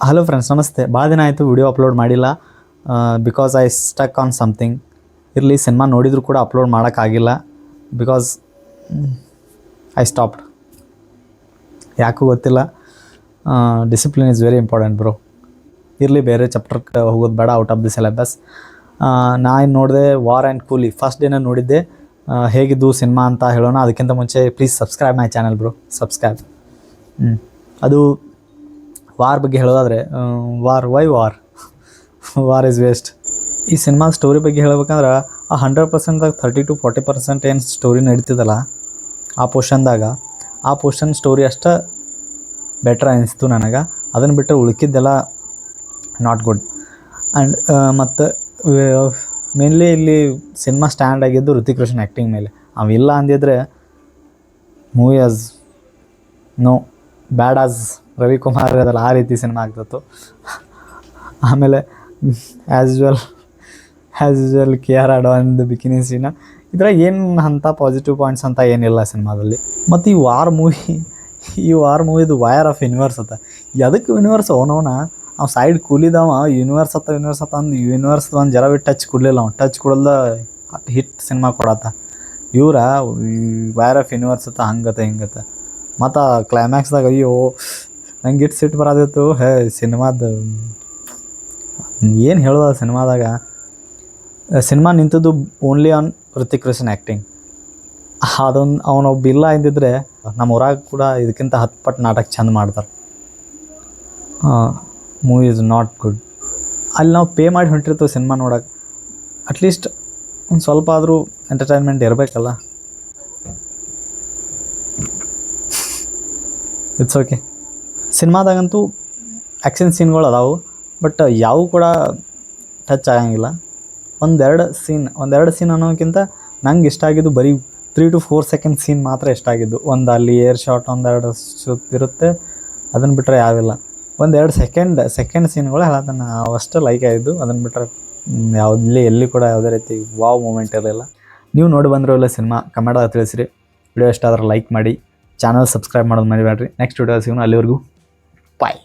Hello friends, ನಮಸ್ತೆ. ಭಾಳ ದಿನ ಆಯಿತು ವಿಡಿಯೋ ಅಪ್ಲೋಡ್ ಮಾಡಿಲ್ಲ because I stuck on something. ಇರಲಿ, ಸಿನಿಮಾ ನೋಡಿದರೂ ಕೂಡ ಅಪ್ಲೋಡ್ ಮಾಡೋಕ್ಕಾಗಿಲ್ಲ ಬಿಕಾಸ್ ಐ ಸ್ಟಾಪ್ಡ್. ಯಾಕೂ ಗೊತ್ತಿಲ್ಲ. Discipline is very important bro. ಇರಲಿ, ಬೇರೆ ಚಾಪ್ಟರ್ಗೆ ಹೋಗೋದು ಬೇಡ, ಔಟ್ ಆಫ್ ದಿ ಸಿಲೆಬಸ್. ನಾನು ನೋಡಿದೆ ವಾರ್ ಆ್ಯಂಡ್ ಕೂಲಿ. ಫಸ್ಟ್ ಡೇನ ನೋಡಿದ್ದೆ. ಹೇಗಿದ್ದು ಸಿನಿಮಾ ಅಂತ ಹೇಳೋಣ. ಅದಕ್ಕಿಂತ ಮುಂಚೆ please subscribe my channel bro, subscribe. ಅದು ವಾರ್ ಬಗ್ಗೆ ಹೇಳೋದಾದರೆ, ವಾರ್ ಇಸ್ ವೇಸ್ಟ್. ಈ ಸಿನಿಮಾದ ಸ್ಟೋರಿ ಬಗ್ಗೆ ಹೇಳಬೇಕಂದ್ರೆ, ಆ 100%ದಾಗ 30 to 40% ಏನು ಸ್ಟೋರಿ ನಡೀತಿದ್ದಲ್ಲ ಆ ಪೋರ್ಷನ್ ಸ್ಟೋರಿ ಅಷ್ಟೇ ಬೆಟ್ರ್ ಅನಿಸ್ತು ನನಗೆ. ಅದನ್ನು ಬಿಟ್ಟರೆ ಉಳ್ಕಿದ್ದೆಲ್ಲ ನಾಟ್ ಗುಡ್. ಆ್ಯಂಡ್ ಮತ್ತು ಮೇನ್ಲಿ ಇಲ್ಲಿ ಸಿನಿಮಾ ಸ್ಟ್ಯಾಂಡ್ ಆಗಿದ್ದು ಋತಿಕ್ ರೋಷನ್ ಆ್ಯಕ್ಟಿಂಗ್ ಮೇಲೆ. ಅವಿಲ್ಲ ಅಂದಿದ್ರೆ movie as no bad as Ravikumar ಅದಲ್ಲ, ಆ ರೀತಿ ಸಿನಿಮಾ ಆಗ್ತಿತ್ತು. ಆಮೇಲೆ ಆ್ಯಸ್ ಯೂಸ್ವಲ್ KR ಆಡೋಂದು ಬಿಕಿನಿ ಸೀನ. ಇದ್ರಾಗ ಏನು ಅಂಥ ಪಾಸಿಟಿವ್ ಪಾಯಿಂಟ್ಸ್ ಅಂತ ಏನಿಲ್ಲ ಸಿನಿಮಾದಲ್ಲಿ. ಮತ್ತು ಈ ವಾರ್ ಮೂವಿದು ವೈರ್ ಆಫ್ ಯೂನಿವರ್ಸ್ ಅತ್ತ. ಅದಕ್ಕೆ ಯೂನಿವರ್ಸ್ ಅವನವನ ಅವ್ನು ಸೈಡ್ ಕೂಲಿದವ ಯೂನಿವರ್ಸ್ ಅತ್ತ ಅಂದು ಯೂನಿವರ್ಸ್ ಒಂದು ಜರ ಬಿಟ್ಟು ಟಚ್ ಕೊಡಲಿಲ್ಲ. ಅವ್ನು ಟಚ್ ಕೊಡಲ್ದ ಹಿಟ್ ಸಿನಿಮಾ ಕೊಡತ್ತ. ಇವರ ವೈರ್ ಆಫ್ ಯೂನಿವರ್ಸ್ ಅತ್ತ ಹಂಗತ್ತೆ ಹಿಂಗತ್ತೆ. ಮತ್ತು ಕ್ಲೈಮ್ಯಾಕ್ಸ್ದಾಗ ಅಯ್ಯೋ ನಂಗೆ ಸಿಟ್ಟು ಬರೋದಿತ್ತು. ಸಿನಿಮಾದ ಏನು ಹೇಳೋದ ಸಿನಿಮಾದಾಗ. ಸಿನಿಮಾ ನಿಂತದ್ದು only on Hrithik Roshan acting. ಅದೊಂದು ಅವನೊಬ್ಬ ಇಲ್ಲ ಅಂದಿದ್ರೆ ನಮ್ಮ ಊರಾಗ ಕೂಡ ಇದಕ್ಕಿಂತ 10 ಪಟ್ಟು ನಾಟಕ ಚೆಂದ ಮಾಡ್ತಾರೆ. Movie is not good. ಅಲ್ಲಿ ನಾವು ಪೇ ಮಾಡಿ ಹೊಂಟಿರ್ತೀವಿ ಸಿನಿಮಾ ನೋಡೋಕೆ. ಅಟ್ಲೀಸ್ಟ್ ಒಂದು ಸ್ವಲ್ಪ ಆದರೂ ಎಂಟರ್ಟೈನ್ಮೆಂಟ್ ಇರಬೇಕಲ್ಲ. It's okay. ಸಿನಿಮಾದಾಗಂತೂ ಆ್ಯಕ್ಷನ್ ಸೀನ್ಗಳು ಅದಾವು, ಬಟ್ ಯಾವೂ ಕೂಡ ಟಚ್ ಆಗಂಗಿಲ್ಲ. ಒಂದೆರಡು ಸೀನ್ ಅನ್ನೋಕ್ಕಿಂತ ನಂಗೆ ಇಷ್ಟ ಆಗಿದ್ದು ಬರೀ 3 to 4 ಸೆಕೆಂಡ್ ಸೀನ್ ಮಾತ್ರ ಇಷ್ಟ ಆಗಿದ್ದು. ಒಂದು ಅಲ್ಲಿ ಏರ್ ಶಾಟ್ ಒಂದೆರಡು ಇರುತ್ತೆ, ಅದನ್ನು ಬಿಟ್ಟರೆ ಯಾವಿಲ್ಲ. ಒಂದೆರಡು ಸೆಕೆಂಡ್ ಸೀನ್ಗಳು ಹೇಳತ್ತಾನೆ, ಅವಷ್ಟೇ ಲೈಕ್ ಆಗಿದ್ದು. ಅದನ್ನು ಬಿಟ್ಟರೆ ಎಲ್ಲಿ ಕೂಡ ಯಾವುದೇ ರೀತಿ ವಾವ್ ಮೂಮೆಂಟ್ ಇರಲಿಲ್ಲ. ನೀವು ನೋಡಿ ಬಂದಿರೋ ಇಲ್ಲ ಸಿನಿಮಾ ಕಮೆಂಟಾಗ ತಿಳಿಸ್ರಿ. ವಿಡಿಯೋ ಇಷ್ಟ ಆದ್ರೆ ಲೈಕ್ ಮಾಡಿ, ಚಾನಲ್ ಸಬ್ಸ್ಕ್ರೈಬ್ ಮಾಡೋದು ಮರಿಬೇಡ್ರಿ. ನೆಕ್ಸ್ಟ್ ವಿಡಿಯೋ ಸಿಗೋಣ. ಅಲ್ಲಿವರೆಗೂ ಬಾಯ್.